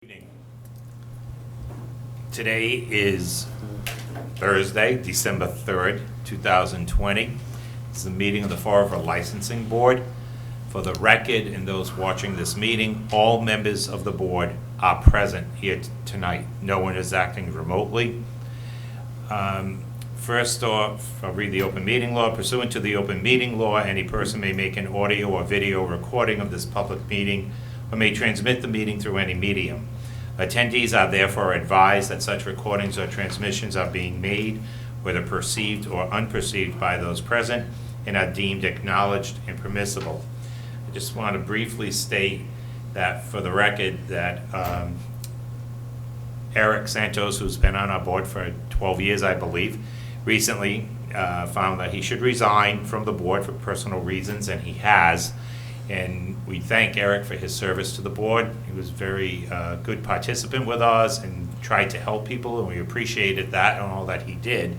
Evening. Today is Thursday, December 3rd, 2020. This is the meeting of the Fall River Licensing Board. For the record and those watching this meeting, all members of the board are present here tonight. No one is acting remotely. First off, I'll read the open meeting law. Pursuant to the open meeting law, any person may make an audio or video recording of this public meeting or may transmit the meeting through any medium. Attendees are therefore advised that such recordings or transmissions are being made, whether perceived or unperceived by those present, and are deemed acknowledged and permissible. I just want to briefly state that for the record that Eric Santos, who's been on our board for 12 years, I believe, recently found that he should resign from the board for personal reasons, and he has. And we thank Eric for his service to the board. He was a very good participant with us and tried to help people, and we appreciated that and all that he did.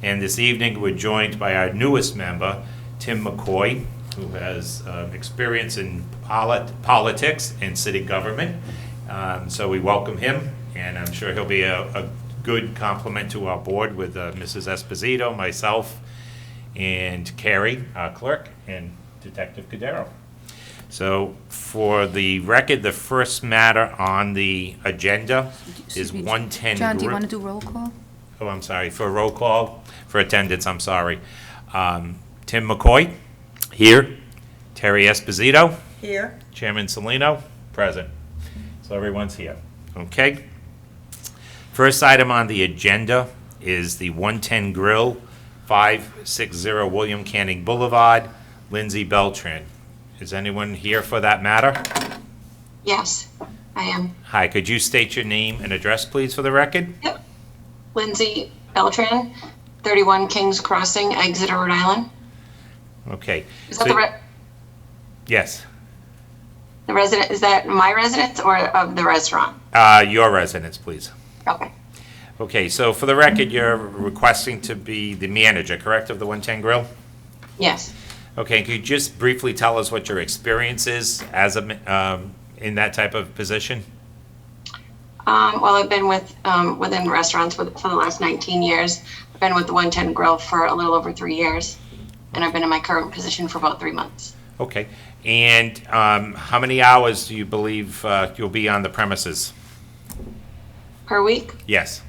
And this evening, we're joined by our newest member, Tim McCoy, who has experience in politics and city government. So we welcome him, and I'm sure he'll be a good complement to our board with Mrs. Esposito, myself, and Carrie, our clerk, and Detective Cadero. So for the record, the first matter on the agenda is 110. John, do you want to do roll call? Oh, I'm sorry, for roll call, for attendance, I'm sorry. Tim McCoy? Here. Terry Esposito? Here. Chairman Salino? Present. So everyone's here. Okay. First item on the agenda is the 110 Grill, 560 William Canning Boulevard, Lindsay Beltran. Is anyone here for that matter? Yes, I am. Hi, could you state your name and address, please, for the record? Yep. Lindsay Beltran, 31 Kings Crossing, Exeter, Rhode Island. Okay. Is that Yes. the resident? Is that my residence or of the restaurant? Your residence, please. Okay. Okay, so for the record, you're requesting to be the manager, correct, of the 110 Grill? Yes. Okay, could you just briefly tell us what your experience is as a, in that type of position? Well, I've been within restaurants for the last 19 years. I've been with the 110 Grill for a little over 3 years, and I've been in my current position for about 3 months. Okay, and how many hours do you believe you'll be on the premises? Per week, Yes.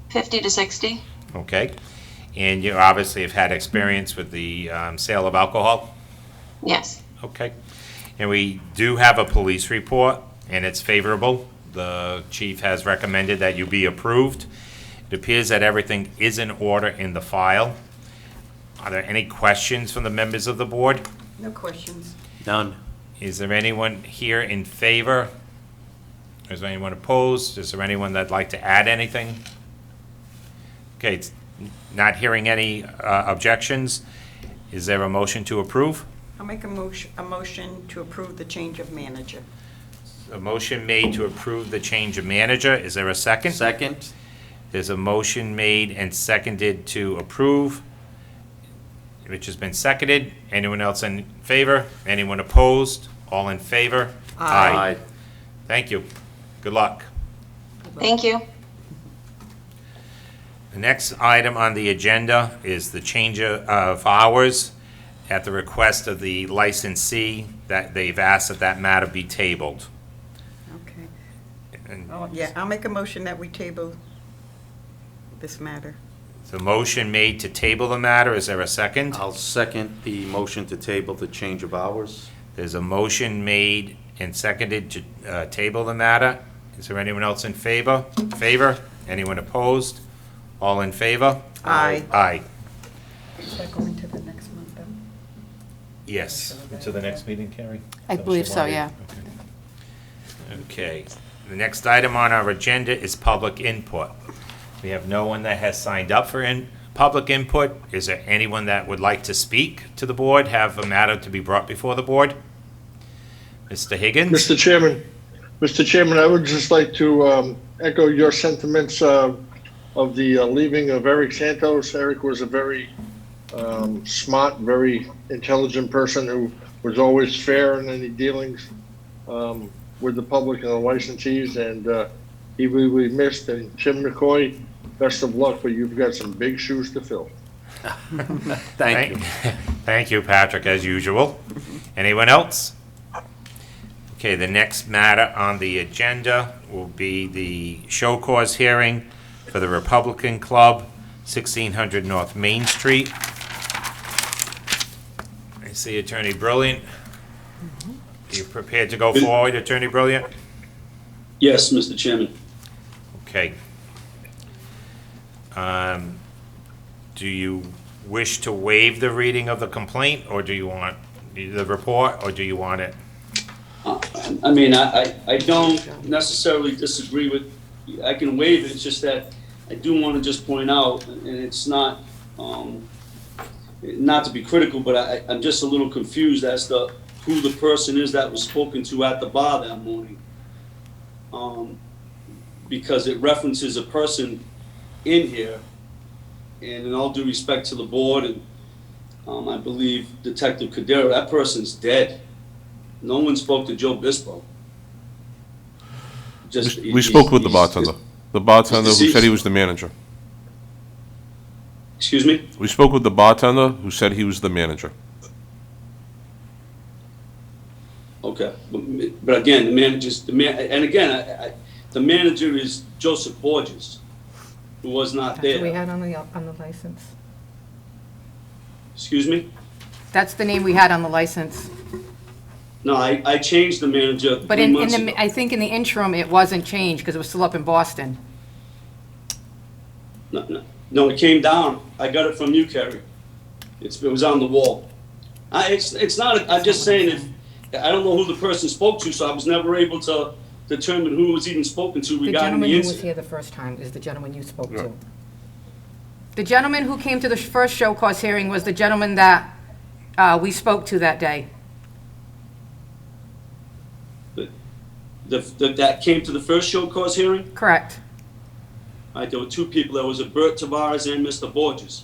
50 to 60. Okay, and you obviously have had experience with the sale of alcohol? Yes. Okay, and we do have a police report, and it's favorable. The chief has recommended that you be approved. It appears that everything is in order in the file. Are there any questions from the members of the board? No questions. None. Is there anyone here in favor? Is there anyone opposed? Is there anyone that'd like to add anything? Okay, it's not hearing any objections. Is there a motion to approve? I'll make a motion to approve the change of manager. A motion made to approve the change of manager. Is there a second? Second? There's a motion made and seconded to approve, which has been seconded. Anyone else in favor? Anyone opposed? All in favor? Aye. Thank you. Good luck. Thank you. The next item on the agenda is the change of hours at the request of the licensee that they've asked that that matter be tabled. Okay. And Yeah, I'll make a motion that we table this matter. the motion made to table the matter. Is there a second? I'll second the motion to table the change of hours. There's a motion made and seconded to table the matter. Is there anyone else in favor? Anyone opposed? All in favor? Aye. Aye. Is that going to the next month then? Yes. To the next meeting, Carrie? I believe so, yeah. Okay. The next item on our agenda is public input. We have no one that has signed up for public input. Is there anyone that would like to speak to the board, have a matter to be brought before the board? Mr. Higgins? Mr. Chairman, I would just like to echo your sentiments of the leaving of Eric Santos. Eric was a very smart, very intelligent person who was always fair in any dealings. with the public and the licensees, and he will be missed. And Tim McCoy, best of luck, but you've got some big shoes to fill. Thank you. Thank you, Patrick, as usual. Anyone else? Okay, the next matter on the agenda will be the show cause hearing for the Republican Club, 1600 North Main Street. I see Attorney Brilliant. You prepared to go forward, Attorney Brilliant? Yes, Mr. Chairman. Okay. Do you wish to waive the reading of the complaint, or do you want the report, or do you want it? I mean, I don't necessarily disagree with, I can waive it, it's just that I do want to just point out, and it's not, not to be critical, but I'm just a little confused as to who the person is that was spoken to at the bar that morning. Because it references a person in here, and in all due respect to the board, and I believe Detective Cadero, that person's dead. No one spoke to Joe Bispo. We spoke with the bartender. The bartender who said he was the manager. Excuse me? We spoke with the bartender who said he was the manager. Okay, but again, the manager's, and again, the manager is Joseph Borges, who was not That's what we there. had on the license. Excuse me? That's the name we had on the license. No, I changed the manager But 3 in months ago. the, I think in the interim, it wasn't changed because it was still up in Boston. No, it came down. I got it from you, Kerry. It was on the wall. It's not, I'm just saying, if, I don't know who the person spoke to, so I was never able to determine who was even spoken to The regarding gentleman the who was incident. here the first time is the gentleman you spoke to. The gentleman who came to the first show cause hearing was the gentleman that we spoke to that day. That came to the first show cause hearing? Correct. There were 2 people. There was a Bert Tavares and Mr. Borges.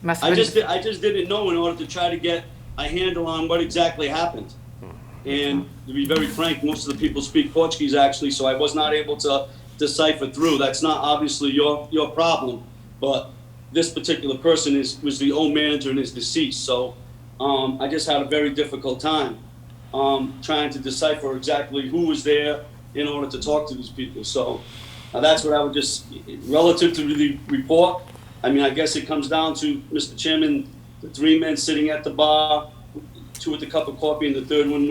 Must I have been, just didn't know in order to try to get a handle on what exactly happened. And to be very frank, most of the people speak Portuguese actually, so I was not able to decipher through. That's not obviously your problem, but this particular person was the old manager and is deceased. So I just had a very difficult time trying to decipher exactly who was there in order to talk to these people. So that's what I would just, relative to the report, I mean, I guess it comes down to, Mr. Chairman, the 3 men sitting at the bar, 2 with a cup of coffee, and the third one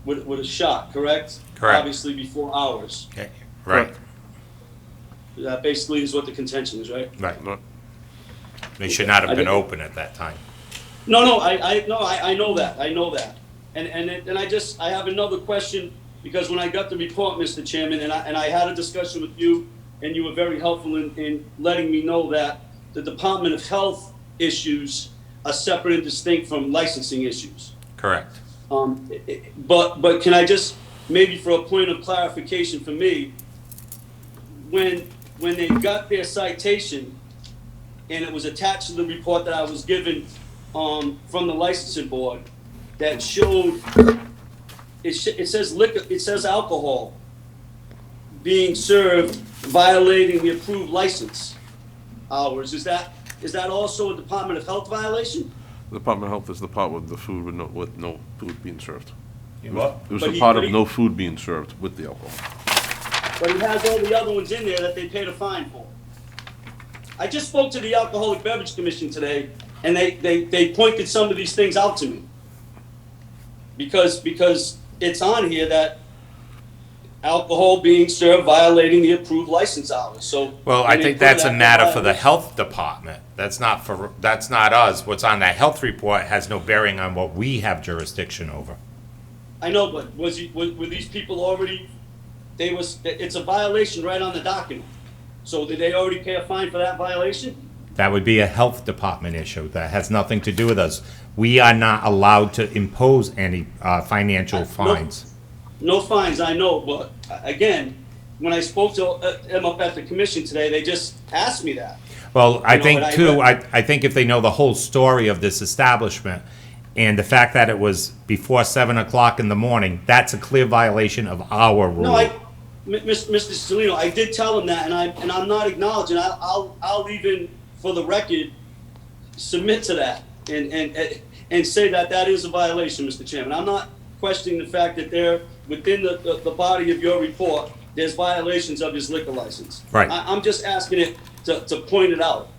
with a shot, correct? Correct. Obviously before hours. Okay, right, That basically is what the contention is, right? right. They should not have been open at that time. No, I know that, and I have another question, because when I got the report, Mr. Chairman, and I had a discussion with you, and you were very helpful in letting me know that the Department of Health issues are separate and distinct from licensing issues. Correct. But can I just, maybe for a point of clarification for me, when they got their citation, and it was attached to the report that I was given from the licensing board, that showed, it says liquor, it says alcohol being served, violating the approved license hours. Is that also a Department of Health violation? The Department of Health is the part with the food with no food being served. What? It was But the he- part but of he- no food being served with the alcohol. But he has all the other ones in there that they paid a fine for. I just spoke to the Alcoholic Beverage Commission today, and they pointed some of these things out to me. Because it's on here that alcohol being served violating the approved license hours, so. Well, I when they think put that's a that matter for the violation- health department. That's not us. What's on that health report has no bearing on what we have jurisdiction over. I know, but were these people already, it's a violation right on the document. So did they already pay a fine for that violation? That would be a health department issue. That has nothing to do with us. We are not allowed to impose any financial fines. No fines, I know, but again, when I spoke to them up at the commission today, they just asked me that. Well, I know, think but I too, read- I think if they know the whole story of this establishment And the fact that it was before 7 o'clock in the morning, that's a clear violation of our rule. No, Mr. Salino, I did tell him that, and I'm not acknowledging. I'll even, for the record, submit to that and say that that is a violation, Mr. Chairman. I'm not questioning the fact that there, within the body of your report, there's violations of his liquor license. Right. I'm just asking it to point it out.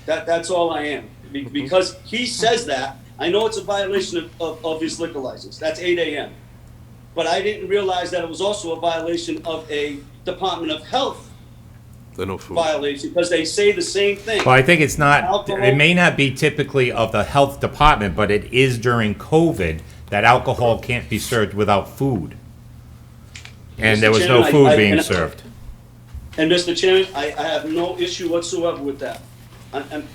That's all I am. Because he says that, I know it's a violation of his liquor license. That's 8 a.m. But I didn't realize that it was also a violation of a Department of Health There no food. violation, because they say the same thing. Well, I think it's not, Alcohol- it may not be typically of the health department, but it is during COVID that alcohol can't be served without food. And there was no Mr. Chairman, food I- being and- served. And Mr. Chairman, I have no issue whatsoever with that.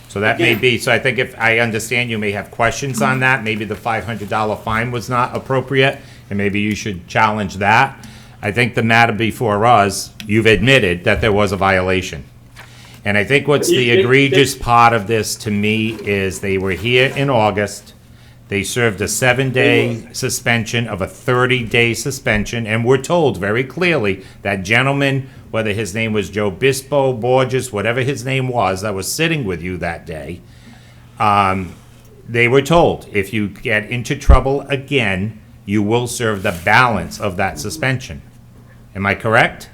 So that may Again, be, so I think if, I understand you may have questions on that, maybe the $500 fine was not appropriate, and maybe you should challenge that. I think the matter before us, you've admitted that there was a violation. And I think what's the egregious part of this to me is they were here in August, they served a 7-day suspension of a 30-day suspension, and we're told very clearly that gentleman, whether his name was Joe Bispo, Borges, whatever his name was, that was sitting with you that day, they were told, if you get into trouble again, you will serve the balance of that suspension. Am I correct?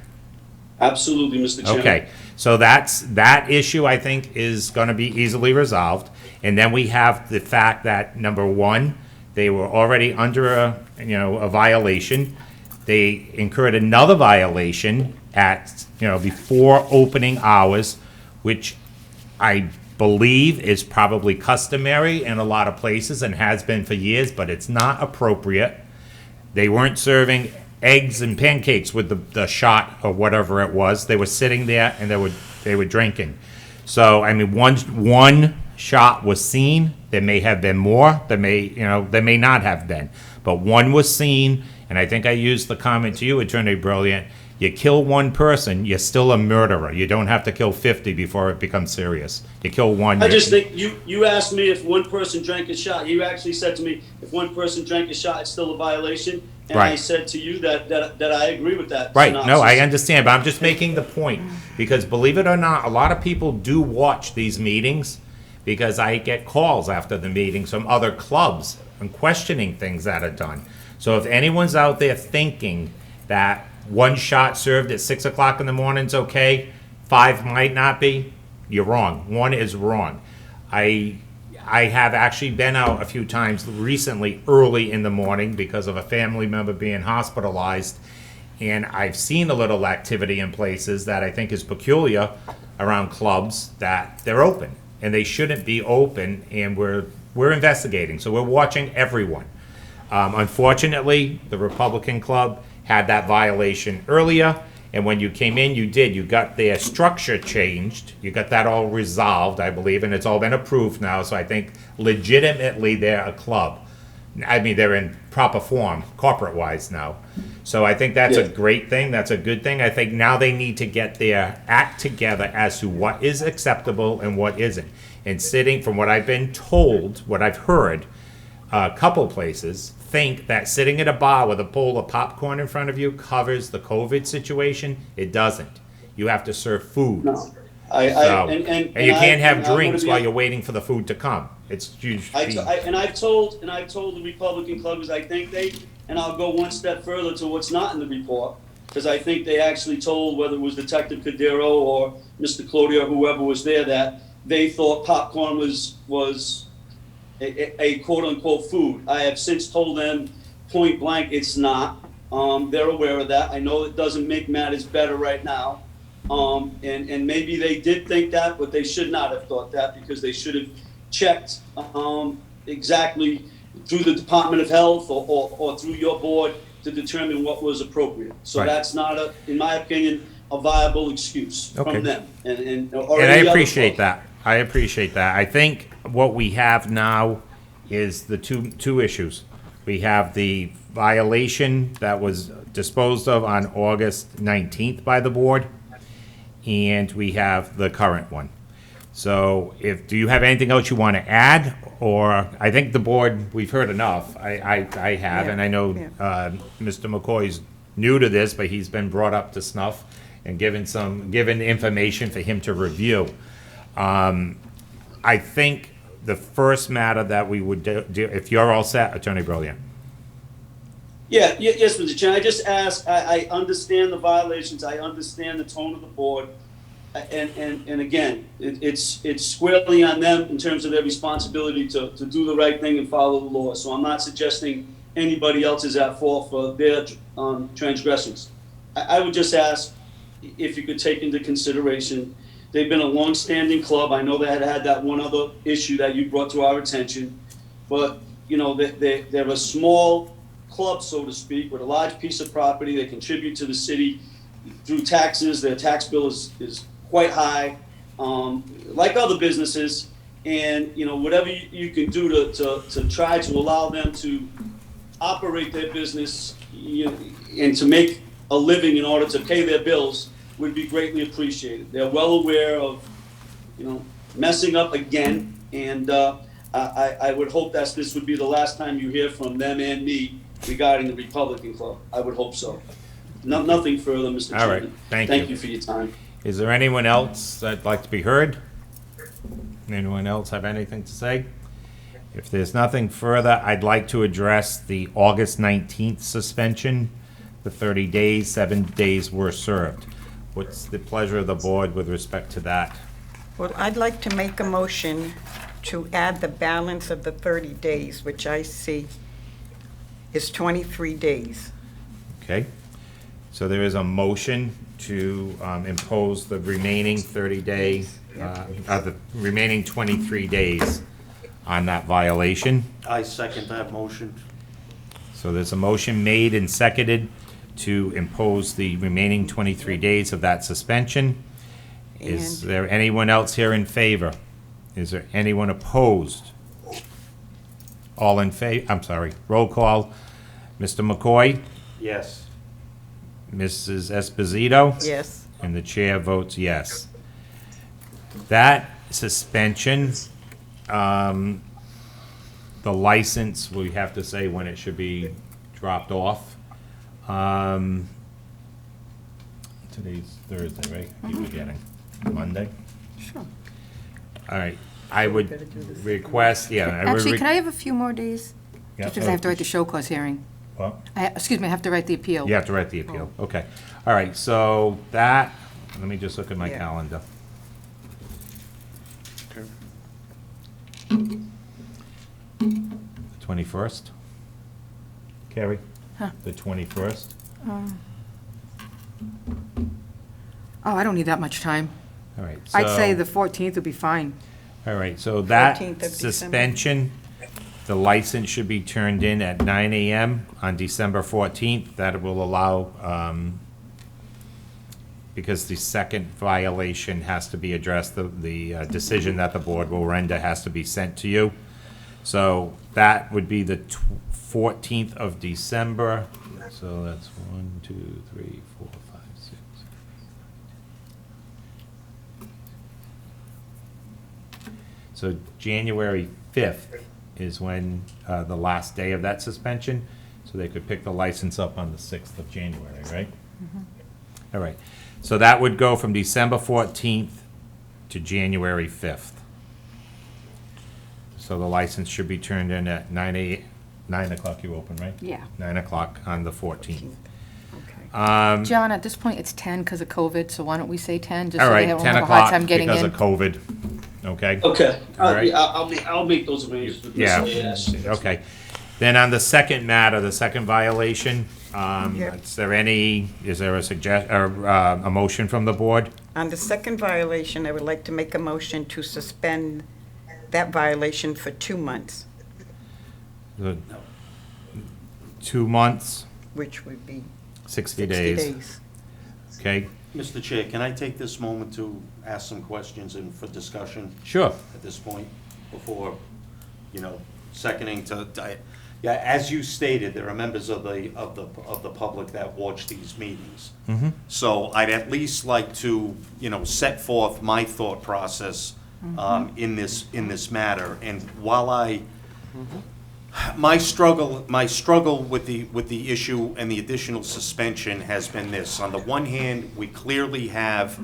Absolutely, Mr. Chairman. Okay, so that issue, I think, is gonna be easily resolved. And then we have the fact that, number one, they were already under a violation. They incurred another violation at, before opening hours, which I believe is probably customary in a lot of places and has been for years, but it's not appropriate. They weren't serving eggs and pancakes with the shot or whatever it was. They were sitting there and they were drinking. So, I mean, one shot was seen. There may have been more. There may not have been. But one was seen, and I think I used the comment to you, Attorney Brilliant, you kill one person, you're still a murderer. You don't have to kill 50 before it becomes serious. You kill one. I just think you asked me if one person drank a shot. You actually said to me, if one person drank a shot, it's still a violation. And I Right. said to you that I agree with that. Right, no, I synopsis. understand, but I'm just making the point, because believe it or not, a lot of people do watch these meetings, because I get calls after the meetings from other clubs and questioning things that are done. So if anyone's out there thinking that one shot served at 6 o'clock in the morning is okay, 5 might not be, you're wrong. One is wrong. I have actually been out a few times recently early in the morning because of a family member being hospitalized, and I've seen a little activity in places that I think is peculiar around clubs that they're open, and they shouldn't be open, and we're investigating, so we're watching everyone. Unfortunately, the Republican Club had that violation earlier, and when you came in, you got their structure changed. You got that all resolved, I believe, and it's all been approved now, so I think legitimately they're a club. I mean, they're in proper form, corporate-wise now. So I think that's a great thing, that's a good thing. I think now they need to get their act together as to what is acceptable and what isn't. And sitting, from what I've been told, what I've heard, a couple places think that sitting at a bar with a bowl of popcorn in front of you covers the COVID situation. It doesn't. You have to serve food. No. So, and you can't have I'm gonna drinks be- while you're waiting for the food to come. It's usually. I've told the Republican clubs, I think and I'll go one step further to what's not in the report, because I think they actually told, whether it was Detective Cadero or Mr. Cloutier, whoever was there, that they thought popcorn was a quote-unquote food. I have since told them point blank it's not. They're aware of that. I know it doesn't make matters better right now. And maybe they did think that, but they should not have thought that, because they should have checked exactly through the Department of Health or through your board to determine what was appropriate. So Right. that's not, in my opinion, a viable excuse Okay. from them. Or And any I other appreciate club. that. I appreciate that. I think what we have now is the two issues. We have the violation that was disposed of on August 19th by the board, and we have the current one. So do you have anything else you want to add? Or, I think the board, we've heard enough. I have, and I know Yeah. Mr. McCoy's new to this, but he's been brought up to snuff and given information for him to review. I think the first matter that we would do, if you're all set, Attorney Brilliant. Yes, Mr. Chairman, I just ask, I understand the violations, I understand the tone of the board, and again, it's squarely on them in terms of their responsibility to do the right thing and follow the law, so I'm not suggesting anybody else is at fault for their transgressions. I would just ask if you could take into consideration, they've been a long-standing club, I know they had that one other issue that you brought to our attention, but, you know, they're a small club, so to speak, with a large piece of property. They contribute to the city through taxes. Their tax bill is quite high, like other businesses. And, you know, whatever you can do to try to allow them to operate their business, and to make a living in order to pay their bills would be greatly appreciated. They're well aware of, messing up again. And I would hope that this would be the last time you hear from them and me regarding the Republican Club. I would hope so. Nothing further, Mr. Chairman. All right, thank you. Thank you for your time. Is there anyone else that'd like to be heard? Anyone else have anything to say? If there's nothing further, I'd like to address the August 19th suspension, the 30 days, 7 days were served. What's the pleasure of the board with respect to that? Well, I'd like to make a motion to add the balance of the 30 days, which I see is 23 days. Okay? So there is a motion to impose the remaining 30-day, the remaining 23 days on that violation. I second that motion. So there's a motion made and seconded to impose the remaining 23 days of that suspension. Is And- there anyone else here in favor? Is there anyone opposed? All in favor, I'm sorry, roll call. Mr. McCoy, Yes. Mrs. Esposito? Yes. And the chair votes yes. That suspension, the license, we have to say when it should be dropped off. Today's Thursday, right? You forgetting? Monday? Sure. All right, I would request, yeah. Actually, can I have a few more days? Yeah, Just because I have to write the show cause hearing. Well, Excuse me, I have to write the appeal. you have to write the appeal, okay. All right, so that, let me just look at my Yeah. calendar. The 21st? Carrie? Huh. The 21st? Oh, I don't need that much time. All right. I'd say so- the 14th would be fine. All right, so that 14th of December. suspension, the license should be turned in at 9 AM on December 14th. That will allow, because the second violation has to be addressed, the decision that the board will render has to be sent to you. So that would be the 14th of December. So that's 1, 2, 3, 4, 5, 6. So January 5th is when the last day of that suspension, so they could pick the license up on the 6th of January, right? All right, so that would go from December 14th to January 5th. So the license should be turned in at 9 o'clock you open, right? Yeah. 9 o'clock on the 14th. Okay. John, at this point, it's 10 because of COVID, so why don't we say 10? Just All so right, they won't 10 have a hard o'clock time getting because in. of COVID, okay? Okay. All right. I'll make those arrangements with Yeah, Mr. Yes. okay. Then on the second matter, the second violation, Yep. is there a motion from the board? On the second violation, I would like to make a motion to suspend that violation for 2 months, The 2 months, which would be 60 60 days, days. okay? Mr. Chair, can I take this moment to ask some questions and for discussion Sure. at this point before, seconding to, yeah, as you stated, there are members of the public that watch these meetings. So I'd at least like to, set forth my thought process in this matter. And while my struggle with the issue and the additional suspension has been this. On the one hand, we clearly have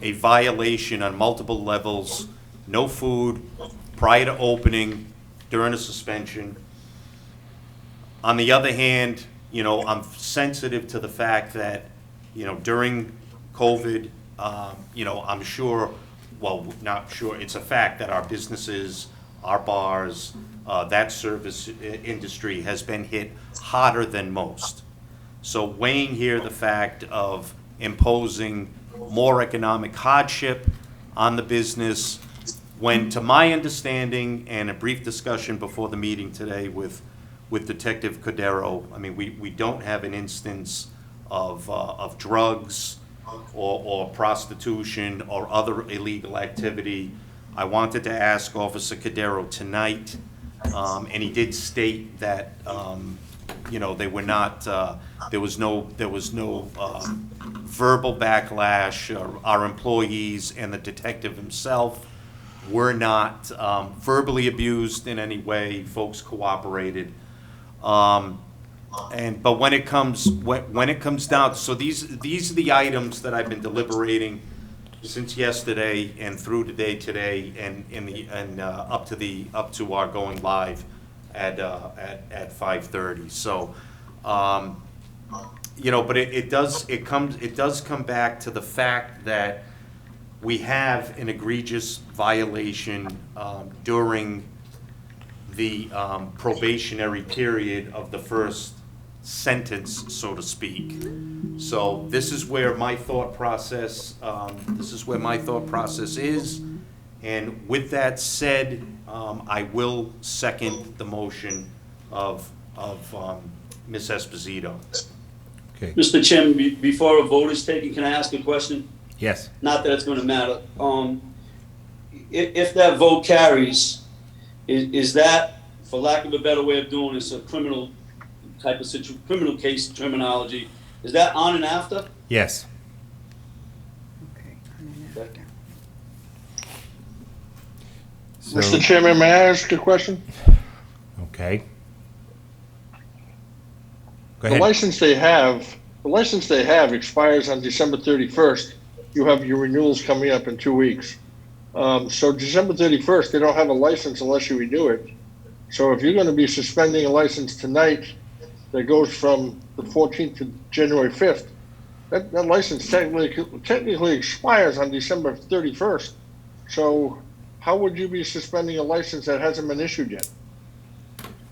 a violation on multiple levels, no food prior to opening, during a suspension. On the other hand, you know, I'm sensitive to the fact that, you know, during COVID, you know, I'm sure, well, not sure, it's a fact that our businesses, our bars, that service industry has been hit harder than most. So weighing here the fact of imposing more economic hardship on the business, when, to my understanding, and a brief discussion before the meeting today with Detective Cordero, I mean, we don't have an instance of drugs or prostitution or other illegal activity. I wanted to ask Officer Cordero tonight, and he did state that, you know, they were not, there was no verbal backlash. Our employees and the detective himself were not verbally abused in any way. Folks cooperated. But when it comes down, so these are the items that I've been deliberating since yesterday and through today and up to our going live at 5:30. So, you know, but it does come back to the fact that we have an egregious violation during the probationary period of the first sentence, so to speak. So this is where my thought process is. And with that said, I will second the motion of Ms. Esposito. Okay. Mr. Chairman, before a vote is taken, can I ask a question? Yes. Not that it's going to matter. If that vote carries, is that, for lack of a better way of doing this, a criminal type of criminal case terminology? Is that on and after? Yes. So, Mr. Chairman, may I ask a question? okay. Go The ahead. license they have expires on December 31st. You have your renewals coming up in 2 weeks. So December 31st, they don't have a license unless you renew it. So if you're going to be suspending a license tonight that goes from the 14th to January 5th, that license technically expires on December 31st. So how would you be suspending a license that hasn't been issued yet?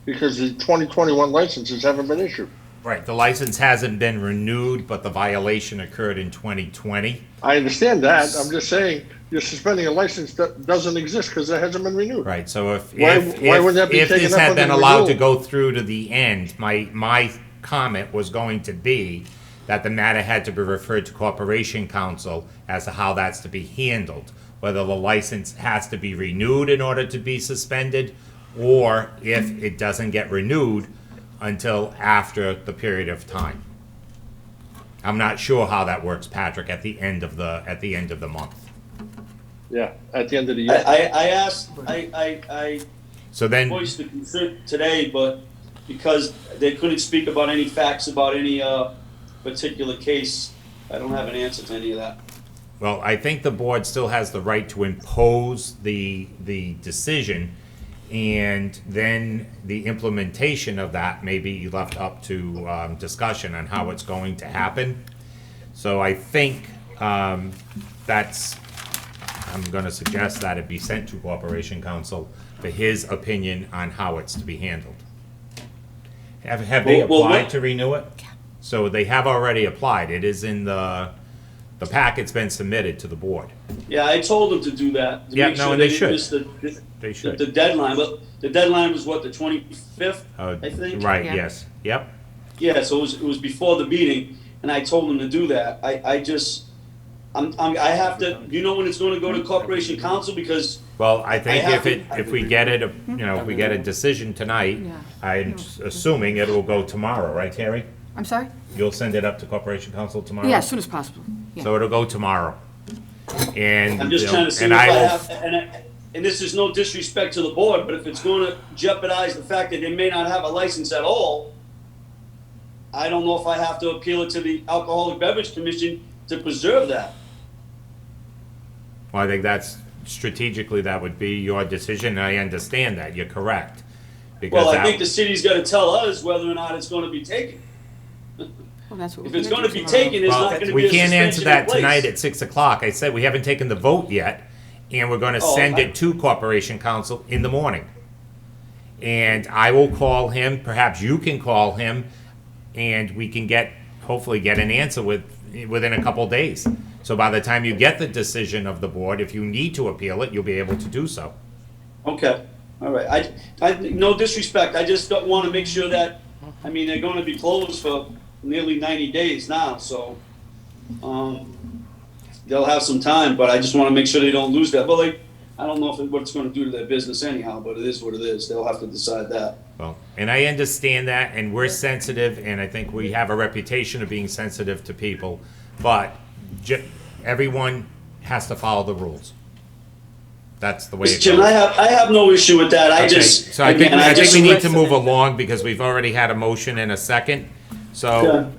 Because the 2021 licenses haven't been issued. Right, the license hasn't been renewed, but the violation occurred in 2020. I understand that. I'm just saying you're suspending a license that doesn't exist because it hasn't been renewed. Right, so if Why would that be if taken this up had on been the allowed to renewal? go through to the end, my comment was going to be that the matter had to be referred to Corporation Council as to how that's to be handled, whether the license has to be renewed in order to be suspended, or if it doesn't get renewed until after the period of time. I'm not sure how that works, Patrick, at the end of the month. Yeah, at the end of the year. I So then, voiced the concern today, but because they couldn't speak about any facts about any particular case, I don't have an answer to any of that. well, I think the board still has the right to impose the decision, and then the implementation of that may be left up to discussion on how it's going to happen. So I think I'm going to suggest that it be sent to Corporation Council for his opinion on how it's to be handled. Have they Well, applied what- to renew it? So they have already applied. It is in the packet's been submitted to the board. Yeah, I told them to do that. To Yeah, make no, sure and they didn't should. miss They should. the deadline, but the deadline was what, the 25th, I think? Right, Yeah. yes, yep. Yeah, so it was before the meeting, and I told them to do that. I have to, you know when it's gonna go to Corporation Council, because Well, I think have if we get it, if we get a decision tonight, Yeah. I'm assuming it will go tomorrow, right, Terry? I'm sorry? You'll send it up to Corporation Council tomorrow? Yeah, as soon as possible. Yeah. So it'll go tomorrow. And, I'm just you know, trying to see and if I I will, have, and this is no disrespect to the board, but if it's going to jeopardize the fact that they may not have a license at all, I don't know if I have to appeal it to the Alcoholic Beverage Commission to preserve that. Well, I think that's, strategically, that would be your decision, and I understand that, you're correct. Because Well, I that- think the city's got to tell us whether or not it's going to be taken. Well, that's what If we're it's gonna going to do be tomorrow. taken, there's Well, not going to be we a can't answer suspension that in place. tonight at 6 o'clock. I said we haven't taken the vote yet, and we're gonna Oh, send I- it to Corporation Council in the morning. And I will call him, perhaps you can call him, and we can hopefully get an answer within a couple days. So by the time you get the decision of the board, if you need to appeal it, you'll be able to do so. Okay, all right. No disrespect, I just don't want to make sure that, I mean, they're going to be closed for nearly 90 days now, so, they'll have some time, but I just want to make sure they don't lose that. Well, I don't know what it's going to do to their business anyhow, but it is what it is. They'll have to decide that. Well, and I understand that, and we're sensitive, and I think we have a reputation of being sensitive to people, but everyone has to follow the rules. That's the way it Mr. Chairman, goes. I have no issue with that. I Okay, just, so I think, again, I think just- we need to move along because we've already had a motion and a second. So,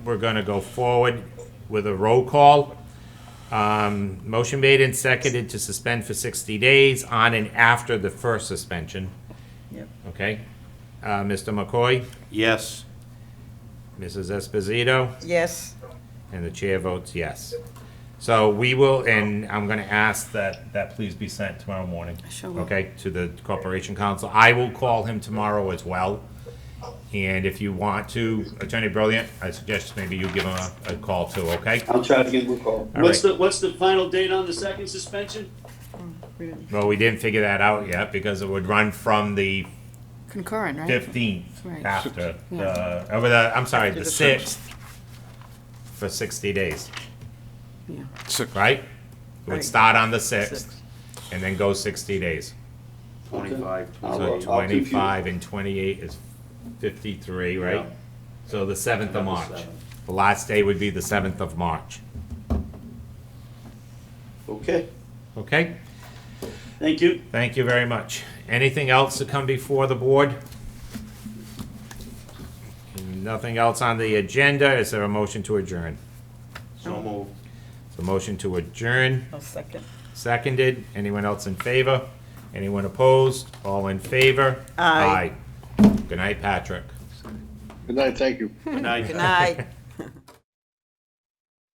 we're gonna go forward with a roll call. Motion made and seconded to suspend for 60 days on and after the first suspension. Yep. Okay? Mr. McCoy, Yes. Mrs. Esposito, Yes, and the chair votes yes. So we will, and I'm gonna ask that please be sent tomorrow morning. Sure will. Okay, to the Corporation Council. I will call him tomorrow as well. And if you want to, Attorney Brilliant, I suggest maybe you give him a call too, okay? I'll try to give him a call. All What's the final date on the second suspension? Well, we didn't figure that out yet because it would run from the Concurrent, right? 15th Right. after, Yeah. I'm sorry, the the 6th for 60 days, Yeah. right? It would Right. start on the 6th and then go 60 days. 25, I'll- So I'll compute. 25 and 28 is 53, right? Yeah. So the 7th of November March. 7th. The last day would be the 7th of March, Okay, okay? thank you. Thank you very much. Anything else to come before the board? Nothing else on the agenda. Is there a motion to adjourn? So moved. So motion to adjourn, I'll second. seconded. Anyone else in favor? Anyone opposed? All in favor? Aye. Aye. Good night, Patrick. Good night, thank you. Good night. Good night.